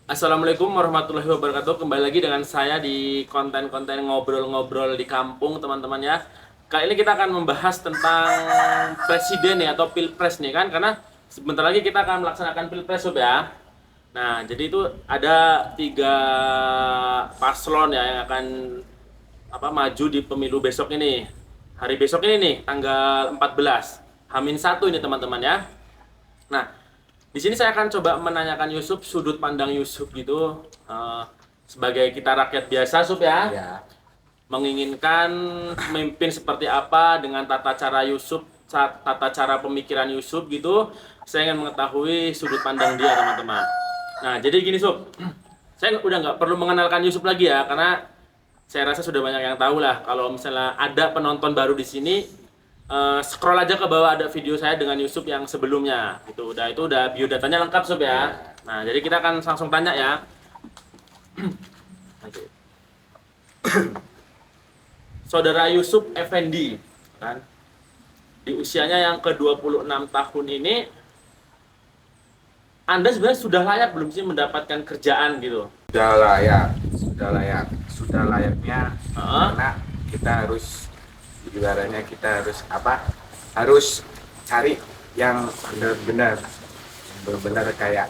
Assalamualaikum warahmatullahi wabarakatuh. Kembali lagi dengan saya di konten-konten ngobrol-ngobrol di kampung, teman-teman ya. Kali ini kita akan membahas tentang presiden nih atau pilpres nih kan, karena sebentar lagi kita akan melaksanakan pilpres Sob ya. Nah, jadi itu ada tiga paslon ya yang akan maju di pemilu besok ini. Hari besok ini nih, tanggal 14. Hamin 1 ini teman-teman ya. Nah, di sini saya akan coba menanyakan Yusuf sudut pandang Yusuf gitu, sebagai kita rakyat biasa Sub ya, Ya, menginginkan pemimpin seperti apa dengan tata cara Yusuf, tata cara pemikiran Yusuf gitu. Saya ingin mengetahui sudut pandang dia teman-teman. Nah jadi gini Sub, saya udah nggak perlu mengenalkan Yusuf lagi ya, karena saya rasa sudah banyak yang tahu lah. Kalau misalnya ada penonton baru di sini, scroll aja ke bawah, ada video saya dengan Yusuf yang sebelumnya gitu. Itu udah biodatanya lengkap Sob ya. Nah, jadi kita akan langsung tanya ya. Oke. Saudara Yusuf Effendi kan, di usianya yang ke-26 tahun ini, Anda sebenarnya sudah layak belum sih mendapatkan kerjaan gitu? sudah layak, sudah layak, sudah layaknya Heeh. karena kita harus ibaratnya kita harus apa? Harus cari yang benar-benar kayak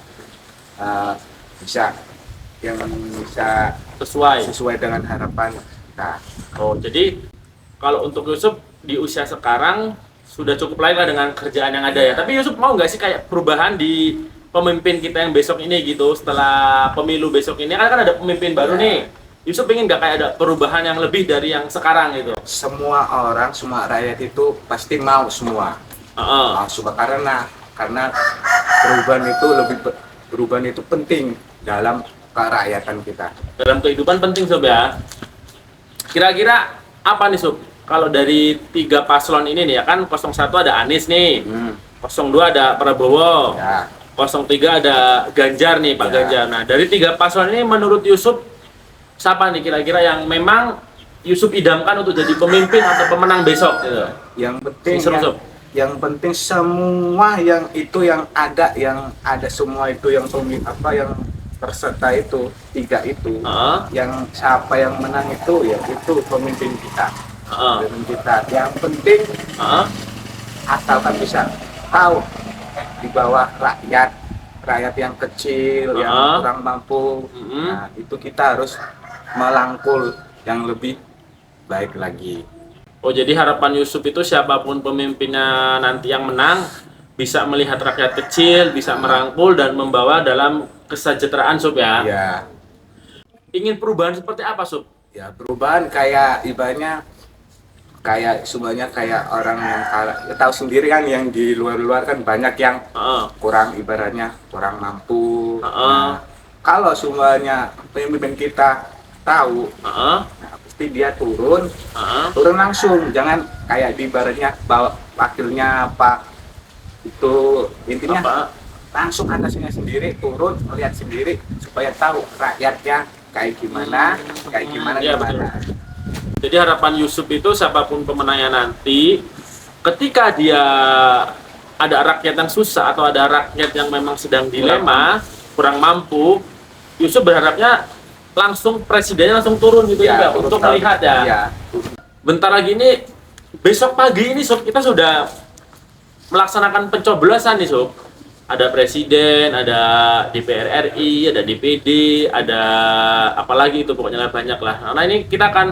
eh, bisa yang bisa Sesuai. sesuai dengan harapan kita. Oh, jadi kalau untuk Yusuf di usia sekarang sudah cukup layak lah dengan kerjaan yang ada ya. Tapi Yusuf mau nggak sih kayak perubahan di pemimpin kita yang besok ini gitu, setelah pemilu besok ini kan ada pemimpin baru Ya. nih. Yusuf pengen nggak kayak ada perubahan yang lebih dari yang sekarang gitu? Semua orang, semua rakyat itu pasti mau semua. Heeh. Mau semua karena perubahan itu penting dalam kerakyatan kita. Dalam kehidupan penting Sob ya. Kira-kira apa nih Sob? Kalau dari tiga paslon ini nih ya kan, 01 ada Anies nih, Hmm, 02 ada Prabowo, ya, 03 ada Ganjar nih, Pak Ya. Ganjar. Nah, dari tiga paslon ini menurut Yusuf siapa nih kira-kira yang memang Yusuf idamkan untuk jadi pemimpin atau pemenang besok gitu? yang penting Seru, Sob. yang penting semua yang ada semua itu yang yang peserta itu tiga itu Heeh, yang siapa yang menang itu ya itu pemimpin kita. heeh, Pemimpin kita. Yang penting heeh. asalkan bisa tahu di bawah rakyat yang kecil, yang Ah. kurang mampu. Mm-mm. Nah, itu kita harus melangkul yang lebih baik lagi. Oh, jadi harapan Yusuf itu siapapun pemimpinnya nanti yang menang bisa melihat rakyat kecil, bisa merangkul dan membawa dalam kesejahteraan Sob ya. Ya, Ingin perubahan seperti apa Sob? ya perubahan kayak ibaratnya kayak semuanya kayak orang yang ya tahu sendiri kan yang di luar-luar kan banyak yang Heeh. kurang ibaratnya kurang mampu. Heeh. Nah, kalau semuanya pemimpin kita tahu, Heeh. nah, pasti dia turun Heeh. turun langsung, jangan kayak di ibaratnya bawa wakilnya apa itu intinya Apa? langsung atasnya sendiri turun melihat sendiri supaya tahu rakyatnya kayak gimana Iya, gimana. betul. Jadi harapan Yusuf itu siapapun pemenangnya nanti, ketika dia ada rakyat yang susah atau ada rakyat yang memang sedang dilema, kurang mampu, Yusuf berharapnya langsung presidennya langsung turun gitu juga turun untuk tahu. melihat ya. Iya, Bentar lagi ini, besok pagi ini Sob, kita sudah melaksanakan pencoblosan nih Sob. Ada presiden, ada DPR RI, ada DPD, ada apalagi itu pokoknya banyak lah. Nah ini kita akan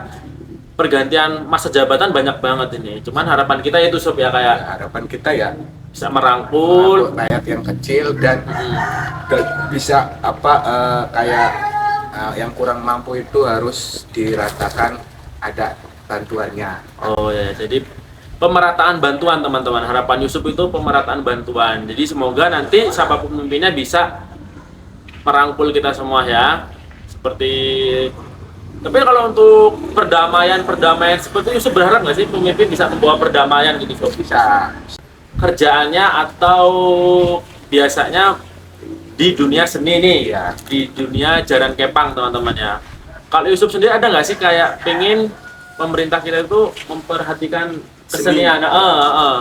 pergantian masa jabatan banyak banget ini. Cuman harapan kita itu Sob ya kayak harapan kita ya bisa merangkul. rakyat yang kecil dan bisa kayak yang kurang mampu itu harus dirasakan ada bantuannya. Oh ya, jadi pemerataan bantuan teman-teman. Harapan Yusuf itu pemerataan bantuan. Jadi semoga nanti siapapun pemimpinnya bisa merangkul kita semua ya. Seperti tapi kalau untuk perdamaian seperti Yusuf berharap nggak sih pemimpin bisa membawa perdamaian gitu Sob? Bisa Kerjaannya atau biasanya di dunia seni nih ya. di dunia jaran kepang teman-teman ya. Kalau Yusuf sendiri ada nggak sih kayak pengen pemerintah kita itu memperhatikan Kesenian,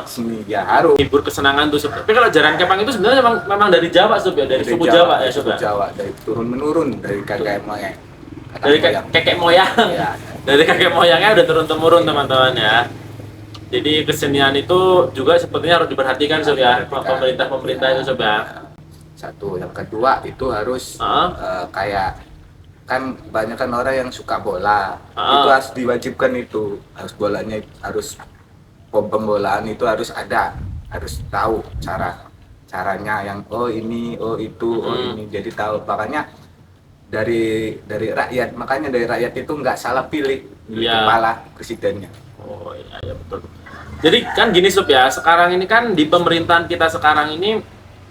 seni ya harus. hibur kesenangan tuh Sob. Tapi kalau jaran kepang itu sebenarnya memang dari Jawa Sob ya, dari suku Jawa ya Sob suku ya. Jawa, dari turun menurun dari kakek moyang. Dari kakek moyang. Ya, Dari kakek moyangnya udah turun temurun teman-teman ya. Jadi kesenian itu juga sepertinya harus diperhatikan Sob ya, pemerintah itu Sob ya. satu, yang kedua itu harus kayak kan banyak kan orang yang suka bola, itu harus diwajibkan, itu harus bolanya harus pembolaan itu harus ada, harus tahu caranya yang ini, itu, ini, jadi tahu. Makanya dari rakyat, makanya dari rakyat itu nggak salah pilih kepala presidennya. Oh iya betul. Jadi kan gini Sob ya, sekarang ini kan di pemerintahan kita sekarang ini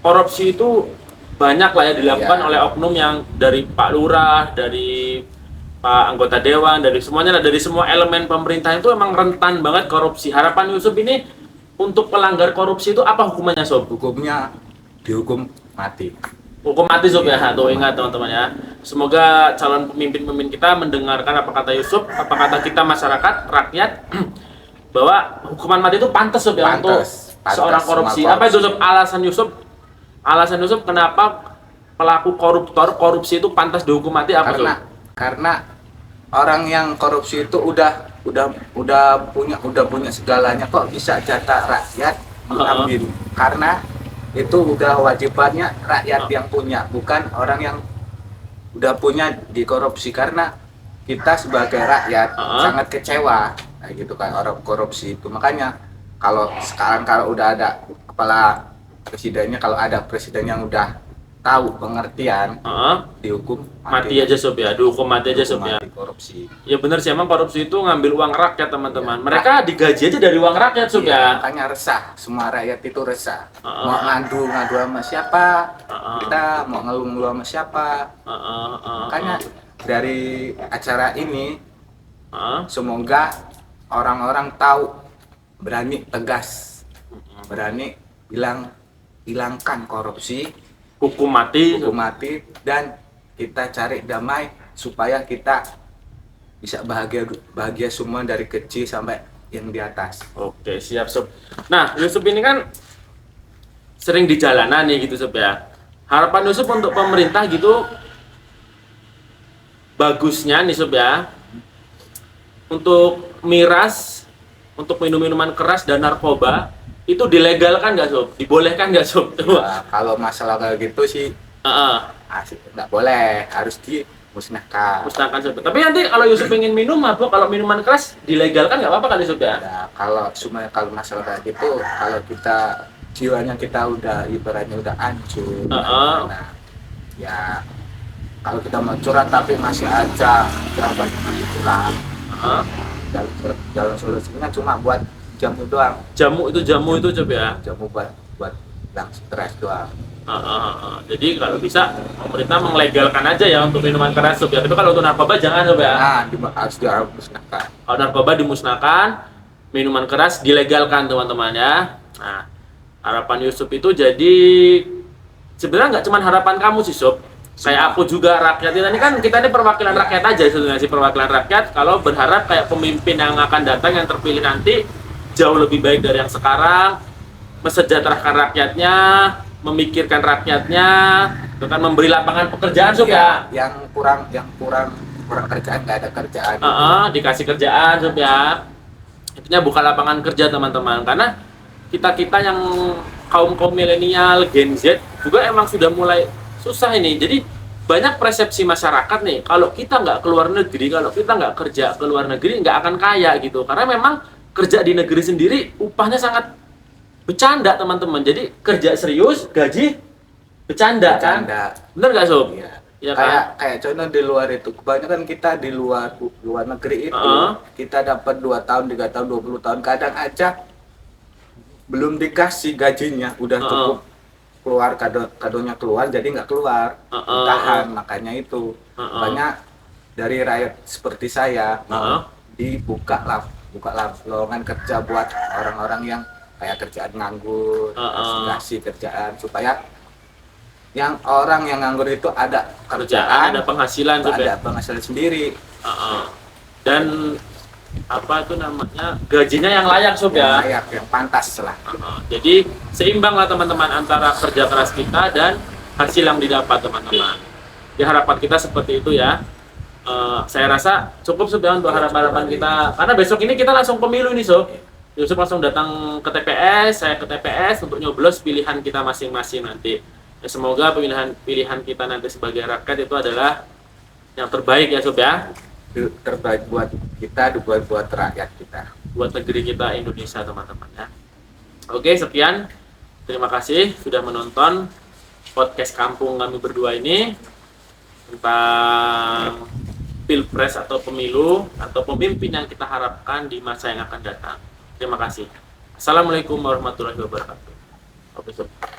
korupsi itu banyak lah ya dilakukan oleh oknum yang dari Pak Lurah, dari Pak anggota dewan, dari semuanya, dari semua elemen pemerintahan itu emang rentan banget korupsi. Harapan Yusuf ini untuk pelanggar korupsi itu apa hukumannya Sob? Hukumnya dihukum mati. Hukum mati Sob ya, tuh ingat teman-teman ya. Semoga calon pemimpin-pemimpin kita mendengarkan apa kata Yusuf, apa kata kita masyarakat, rakyat, bahwa hukuman mati itu pantas Sob ya untuk seorang korupsi. Apa itu Sob? Alasan Yusuf kenapa pelaku korupsi itu pantas dihukum mati apa Sob? Karena orang yang korupsi itu udah punya segalanya, kok bisa jatah rakyat diambil. Karena itu udah wajibannya rakyat yang punya, bukan orang yang udah punya dikorupsi. Karena kita sebagai rakyat sangat kecewa kayak gitu kan orang korupsi itu. Makanya kalau sekarang udah ada kepala presidennya, kalau ada presiden yang udah tahu pengertian, dihukum mati aja Sob ya, dihukum mati aja Sob ya. Korupsi. Ya benar sih, emang korupsi itu ngambil uang rakyat teman-teman. Mereka digaji aja dari uang rakyat Sob ya. Makanya resah, semua rakyat itu resah. Mau ngadu sama siapa, kita mau ngeluh sama siapa. Makanya dari acara ini semoga orang-orang tahu, berani tegas, berani hilangkan korupsi, hukum mati, dan kita cari damai supaya kita bisa bahagia semua dari kecil sampai yang di atas. Oke, siap Sob. Nah, Yusuf ini kan sering di jalanan nih gitu Sob ya. Harapan Yusuf untuk pemerintah gitu bagusnya nih Sob ya, untuk miras, untuk minuman keras dan narkoba itu dilegalkan nggak Sob? Dibolehkan nggak Sob? Nah, kalau masalah kayak gitu sih nggak boleh, harus dimusnahkan. Musnahkan Sob. Tapi nanti kalau Yusuf ingin minum mabuk, kalau minuman keras dilegalkan nggak apa-apa kali Sob ya? Nah, kalau masalah kayak gitu, kalau kita jiwanya kita udah ibaratnya udah hancur, nah, ya kalau kita mau curhat tapi masih aja jawabannya masih kurang, jalan solusinya cuma buat jamu doang. Jamu itu Sob ya? Jamu buat yang stres doang. Jadi kalau bisa pemerintah melegalkan aja ya untuk minuman keras Sob ya. Tapi kalau untuk narkoba jangan Sob ya. Nah, harus dimusnahkan. Kalau narkoba dimusnahkan, minuman keras dilegalkan teman-teman ya. Nah, harapan Yusuf itu jadi sebenarnya nggak cuma harapan kamu sih Sob. Kayak aku juga, rakyat kita ini perwakilan rakyat aja sebenarnya sih, perwakilan rakyat. Kalau berharap kayak pemimpin yang akan datang yang terpilih nanti jauh lebih baik dari yang sekarang, mesejahterakan rakyatnya, memikirkan rakyatnya, dengan memberi lapangan pekerjaan Sob ya. Yang kurang kerjaan, nggak ada kerjaan. Dikasih kerjaan Sob ya. Intinya buka lapangan kerja teman-teman, karena kita yang kaum milenial, Gen Z juga emang sudah mulai susah ini. Jadi banyak persepsi masyarakat nih, kalau kita nggak keluar negeri, kalau kita nggak kerja ke luar negeri nggak akan kaya gitu. Karena memang kerja di negeri sendiri upahnya sangat bercanda teman-teman. Jadi kerja serius, gaji bercanda. Kan? Bener nggak Sob? Iya. Ya kan? Kayak contoh di luar itu, kebanyakan kita di luar negeri itu kita dapat 2 tahun, 3 tahun, 20 tahun, kadang aja belum dikasih gajinya udah cukup keluar, kadonya keluar, jadi nggak keluar, tahan. Makanya itu banyak dari rakyat seperti saya dibuka lowongan kerja buat orang-orang yang kayak kerjaan nganggur, kasih kerjaan supaya yang orang yang nganggur itu ada kerjaan, ada penghasilan, ada penghasilan sendiri. Dan apa itu namanya, gajinya yang layak sob ya. Layak, yang pantas lah. Jadi seimbang lah teman-teman antara kerja keras kita dan hasil yang didapat teman-teman. Ya harapan kita seperti itu ya. Saya rasa cukup sudah untuk harapan kita, karena besok ini kita langsung pemilu nih sob. Yusuf langsung datang ke TPS, saya ke TPS untuk nyoblos pilihan kita masing-masing nanti. Ya, semoga pilihan kita nanti sebagai rakyat itu adalah yang terbaik ya sob ya. Terbaik buat kita, buat rakyat kita, buat negeri kita Indonesia teman-teman ya. Oke, sekian. Terima kasih sudah menonton podcast kampung kami berdua ini tentang pilpres atau pemilu atau pemimpin yang kita harapkan di masa yang akan datang. Terima kasih. Assalamualaikum warahmatullahi wabarakatuh. Oke, sob.